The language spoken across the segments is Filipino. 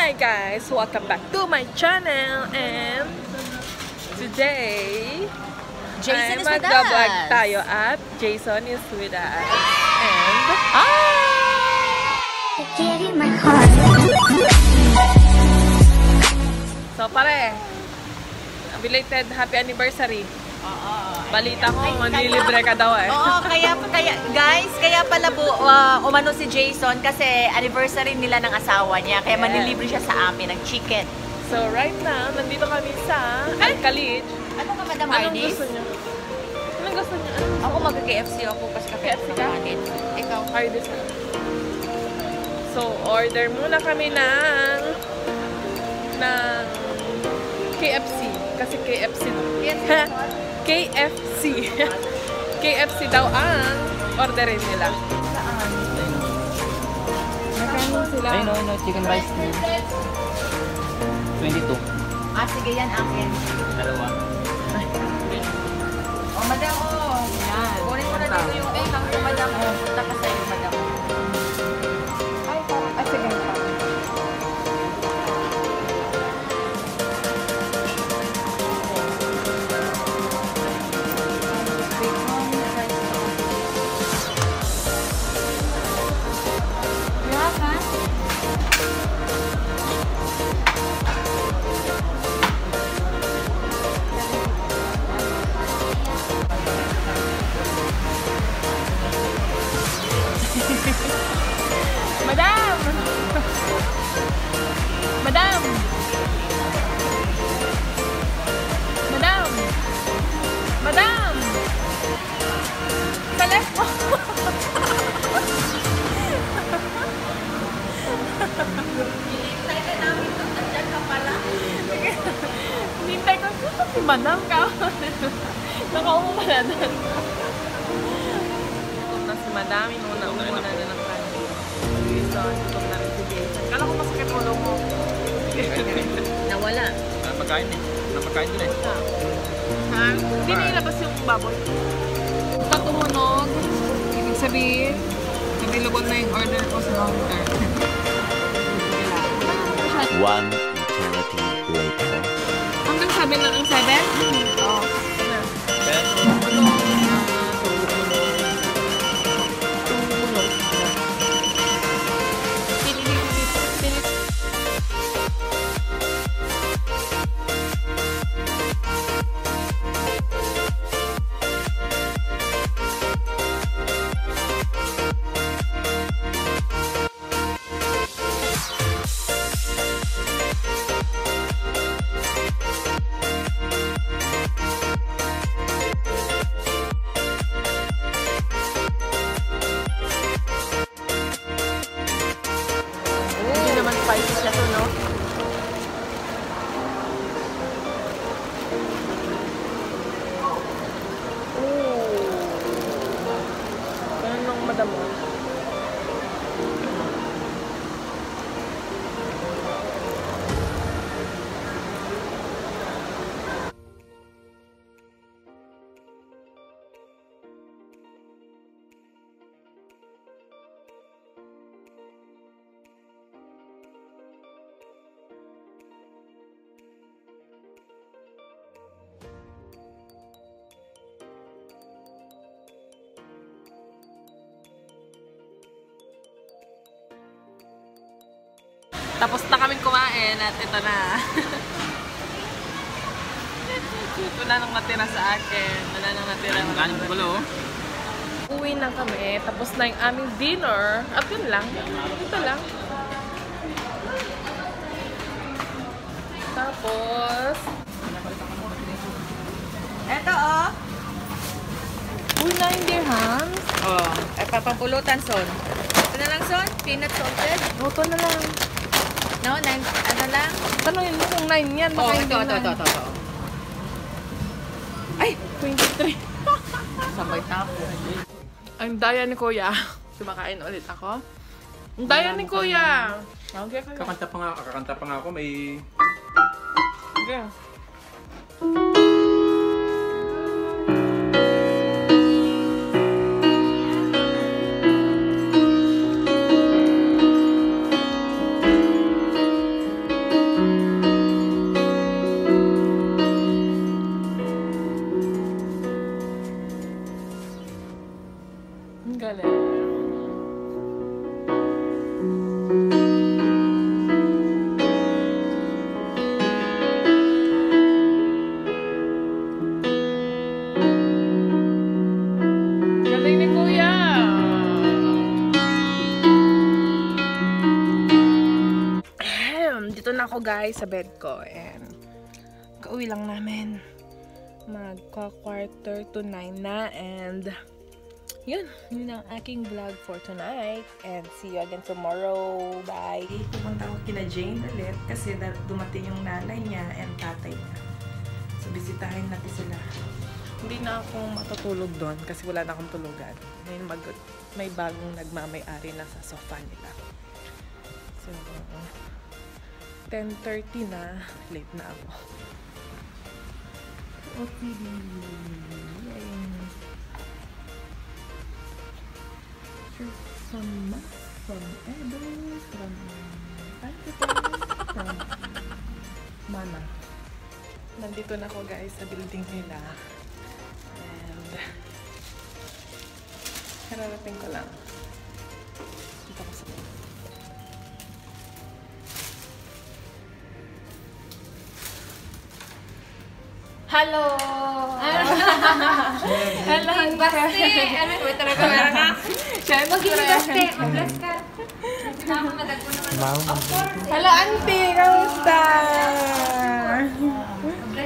Hi guys! Welcome back to my channel and today Jason is with mag-vlog us. tayo at Jason is with us and so pare, belated happy anniversary. Balita ko, manlilibre ka daw eh. Oo, kaya guys, kaya pala po umano si Jason kasi anniversary nila ng asawa niya. Kaya manlilibre siya sa amin ng chicken. So right now, nandito kami sa Alcalid. Ano ka, Madam Anong Ardis? gusto niya? Anong gusto niya? Ako mag-KFC ako kasi KFC ka? Ikaw? Ardis na. So order muna kami ng KFC. Kasi KFC. KFC. KFC daw ang orderin nila. Saan? Nakain sila. Ay, no, chicken rice. 22. Ah, sige yan akin. Dalawa. Oh, madam, oh. Yan. Kunin mo na dito yung utang ko, madam. Oh, punta ka sa'yo, madam. Ay, sige. Madam! Madam! Madam! Madam! Sa left mo! Hintay ka namin to. Andyan ka pala. Hintay ko si Madam ka. Nakaupo pala doon. Gutom na si Madam. Inuna na ng kanin. Gutom na rin si Jason. Kala ko masakit ulo mo. Nawala. Napakain eh. Napakain din eh. Ha? Hindi na ilabas yung baboy. Tumunog. Ibig sabihin, available na yung order ko sa counter. One eternity later. Hanggang 7 na ng 7? Oo. Spicy siya to, no? Ganun lang madam mo. Tapos na kaming kumain at ito na. Wala nang natira sa akin. Wala nang natira. Kanin ko gulo. Uwi na kami. Tapos na yung aming dinner. At yun lang. Ito lang. Tapos Eto, oh. uy, 9 dirhams. Oh, ay papampulutan, Son. Ito na lang, Son. Peanut salted. Ito na lang. No, 9, ano lang? Tanongin mo kung 9 yan. Oh, Baka ito. hindi 9. Ay, 23. sabay tapo. Ang daya ni Kuya. Sumakain ulit ako. Ang daya ni Kuya. Okay, kayo. Kakanta pa nga ako. May... Okay. Nandito na ako guys sa bed ko and kauwi lang namin. Magka-quarter to 9 na and yun ang aking vlog for tonight and see you again tomorrow. Bye! Pumunta ako kina Jane ulit kasi dumating yung nanay niya and tatay niya. So bisitahin natin sila. Hindi na ako matutulog doon kasi wala na akong tulugan. May bagong nagmamay-ari na sa sofa nila. So 10:30 na. Late na ako. Okay. Some from Edo, from from Mana. Nandito na ako guys sa building nila. And kararating ko lang. Dito ko sa hello! Hello! Basti! Ano, may talaga meron ka? Siyempre! Basti! Bless ka! Nakamadag mo naman. Hello, auntie! Kamusta?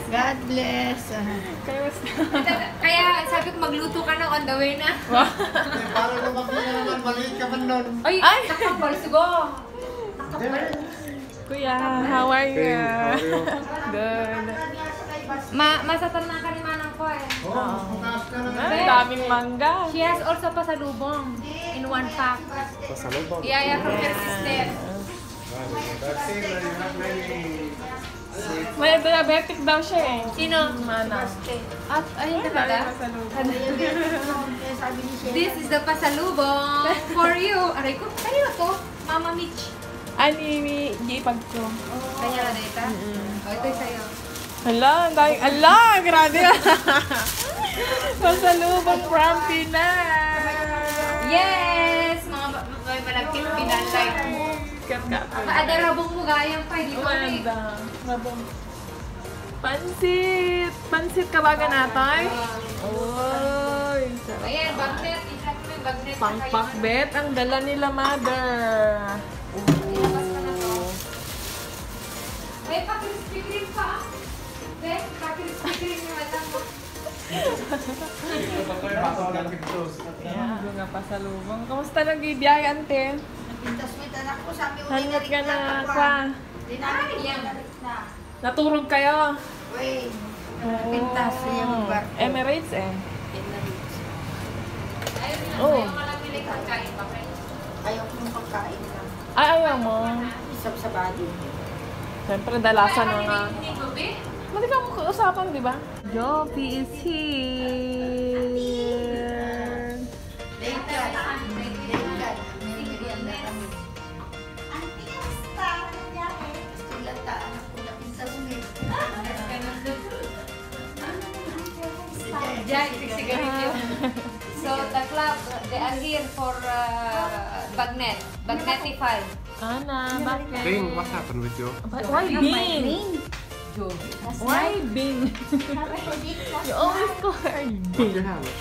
God bless. Kamusta? Kaya sabi ko magluto ka na on the way na. Para lumaki na naman, maliit ka man nun. Ay! Nakapal, sugo! Nakapal. Kuya, how are you? Good. Masatan na ka ni Manang ko eh. Oo, mataas ka naman. Ang daming mangga. She has also pasalubong in one pack. Pasalubong. Yeah, from her sister. That's it, you have many... May diabetic daw siya eh. Sino? Mana. At, ayun talaga. This is the pasalubong for you. Aray ko, kanina to? Mama Mitch. Ani, gipag ko. Kanya na data? Oh, ito'y sa'yo. Hala, ang daming, ala, grabe. Pasalubong from Pinas. Yes! Mga malagkit pinalay. Ada rabong mo gayang pa, di ko rin. Rabong. Pansit! Pansit kabaga natay? Oy! Ayan, bagnet. Isat mo yung bagnet. Pangpakbet ang dala nila, mother. Ilabas ko na to. Ay, pa-crispy cream pa. Eh, pa-crispy cream yung matang mo. Ayan, nga pasalubong. Kamusta nag-ibiyahe, ante? Pintas mo anak ko, sabi ko Hangat ka na, kwa. Dinamit yan na. Naturog kayo. Wait, pintas niya yung barko. Emirates eh. Ayun, Oh. ayaw ka lang piling pagkain pa. Ayaw ko ng pagkain lang. Ay, ayaw mo. Isap sa body. Siyempre, dalasan mo nga. Hindi ko, be. Mali ka mo kausapan, di ba? Joffy is here. Later. Later. Merienda kami. Auntie, kamusta? Ano nangyari? Tulata, anak ko na pintas mo eh. Jai, sigarilyo. So, the club, they are here for Bagnet. Bagnetify. Ana, bakit? Bing, what happened with you? Why Bing? Why Bing? You always call her Bing. You have it.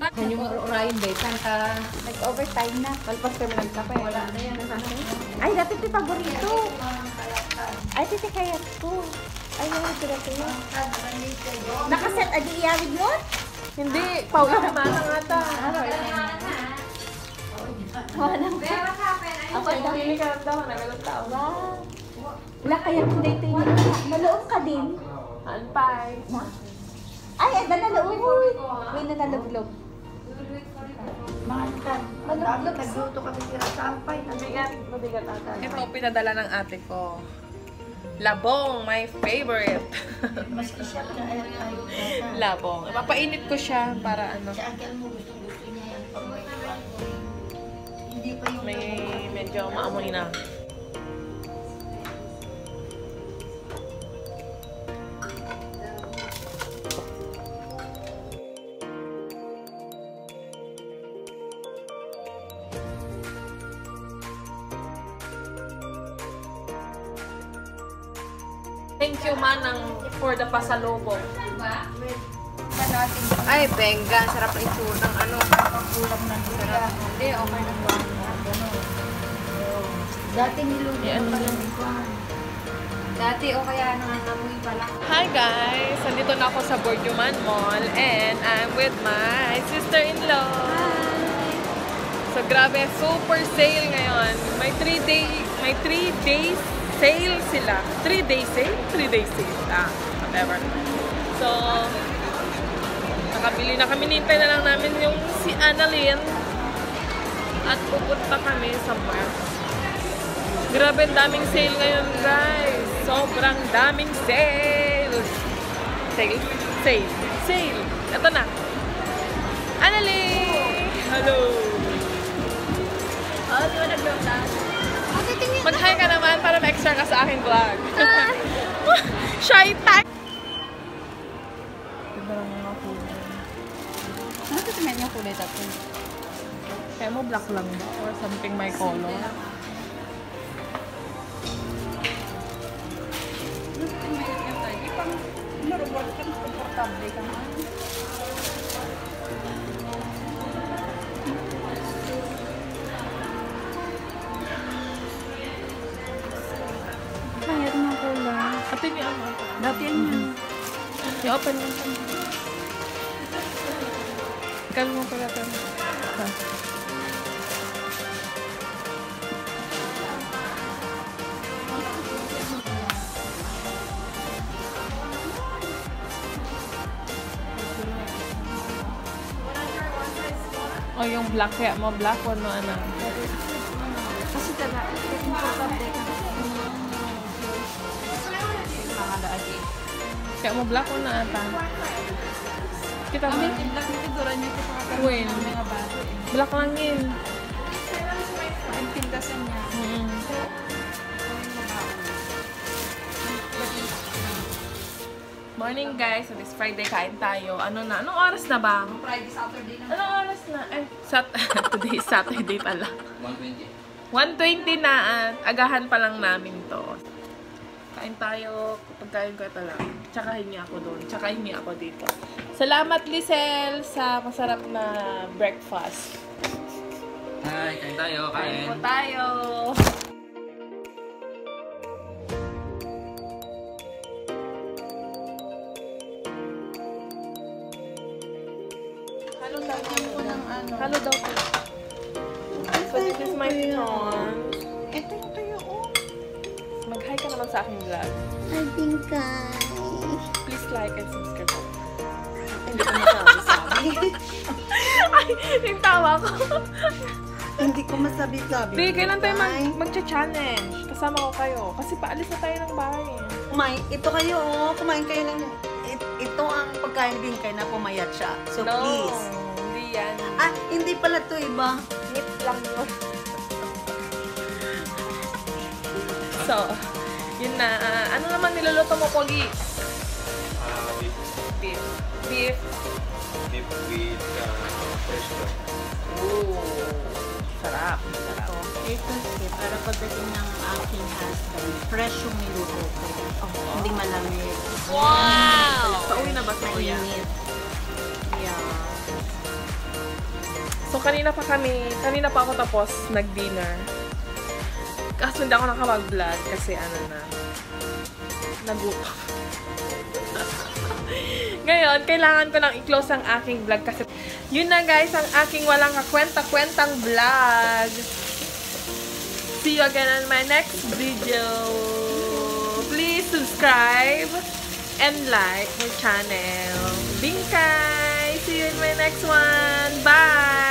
Kan yung urayin ba? Saan ka? Nag-overtime na. Palpas kami ng kape. Wala na yan. Ay, dati ito paborito. Ay, titi kaya ito. Ay, yung sila sa'yo. Nakaset, adi iyawid yun? Hindi, Paula Humana nga ta. Walang What happened? Ako Ay, daw. hindi ka lang daw, nagalang tao. Wow. Wala kaya kung dito yun. Maloong ka din. Anpay. Na? Ay, ada na loob. Uy, na naluglob. Makan. Maluglob. Nagluto kami sila sampay. Mabigat ata. Ito, pinadala ng ate ko. Labong, my favorite. Maski siya na ay. Labong. Papainit ko siya para ano. Sa akin mo gusto niya yan. Pag may iwan. Hindi pa yung May medyo maamoy na. Thank you, Manang, for the pasalubong. Ay, benga. Sarap na itsura ng ano. kulang ng sarap. Hindi, okay na ba? Dati niluto Eh, ano pa lang? lang ito. Dati o kaya nangangamoy pa lang. Hi guys! Nandito na ako sa Borjuman Mall and I'm with my sister-in-law. So grabe, super sale ngayon. May 3 days sale sila. 3 days sale? 3 days sale. Whatever. So, nakabili na kami. Nintay na lang namin yung si Annalyn. At pupunta kami somewhere. Grabe, ang daming sale ngayon, guys. Sobrang daming sale. Sale. Ito na. Annalyn! Hello! Oh, di ba nag-vlog na? Mag-hi ka naman para ma-extra ka sa aking vlog. Shy tag! Diba lang mga kulay? Ano ito tingnan yung kulay tato? Kaya mo black lang ba? Or something may color? Komportable ka na. Mayroon mga kulay. Ate niya ang Dati yan yun. i-open mo. Kalo mo pala ito. O yung black, kaya mo black o no ano? Kasi talaga, komportable ka na. Mga laagi. Kaya mo black o na ata? Kita mo? Amin, black nito, dura niyo ito pa When? mga bago. Black lang yun. Ang pintasan niya. Morning guys, so this Friday kain tayo. Ano na? Anong oras na ba? Friday, Saturday na. Anong oras na? Ay, today is Saturday pala. 120. 1:20 na at agahan pa lang namin to. Kain tayo. Pagkain ko ito lang. Tsaka hingi ako doon. Tsaka hingi ako dito. Salamat, Lisel, sa masarap na breakfast. Hi, kain tayo, Kain po kain. tayo. Halo daw po ng ano. Halo daw po. So this is my prawn. Ito yung tuyo, oh. Mag-hi ka naman sa aking vlog. I think Please like and subscribe po. hindi ko masabi-sabi. Ay, yung tawa ko. Hindi ko masabi-sabi. Di, kailan tayo magcha-challenge? Kasama ko kayo. Kasi paalis na tayo ng bahay. Ito kayo, oh. Kumain kayo ng... Ito ang pagkain ni Bingkay na pumayat siya. So, No, please. hindi yan. Ah, hindi pala to iba. Meat lang yun. So, yun na. Ano naman niluluto mo, Pogi? Beef. Beef. Beef with fresh corn. Ooh. Sarap. Sarap. Ito kasi, para pagdating ng aking husband, fresh yung niluto ko. Hindi malamig. Wow! Pauwi na ba sa kuya? Mainit. Yeah. So, kanina pa ako tapos nag-dinner. Kaso hindi ako nakapag-vlog kasi nagutom. Ngayon, kailangan ko nang i-close ang aking vlog kasi yun na guys, ang aking walang kakwenta-kwentang vlog. See you again on my next video. Please subscribe and like my channel. Bingkay! See you in my next one. Bye!